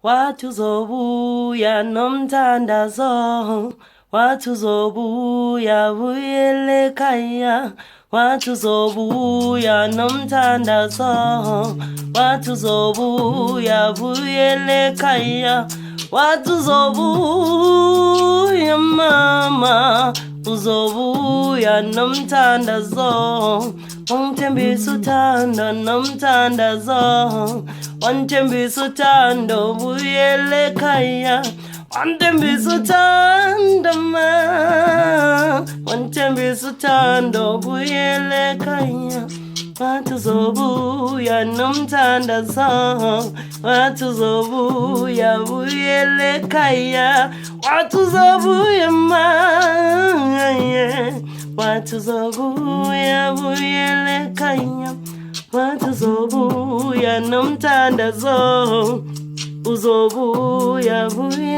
watuzobuya nomthandazo, watuzobuya buyele ekhaya, watuzobuya nomthandazo, watuzobuya buyele ekhaya, watuzobuya mama, uzobuya nomthandazo, wangithembisa uthando nomthandazo, wangithembisa uthando buyele ekhaya, wangithembisa uthando ma, wangithembisa uthando buyele ekhaya, watuzobuya nomthandazo, watuzobuya buyele ekhaya, watuzobuya ma, watuzobuya buyele ekhaya, watuzobuya nomthandazo, uzobuya buyele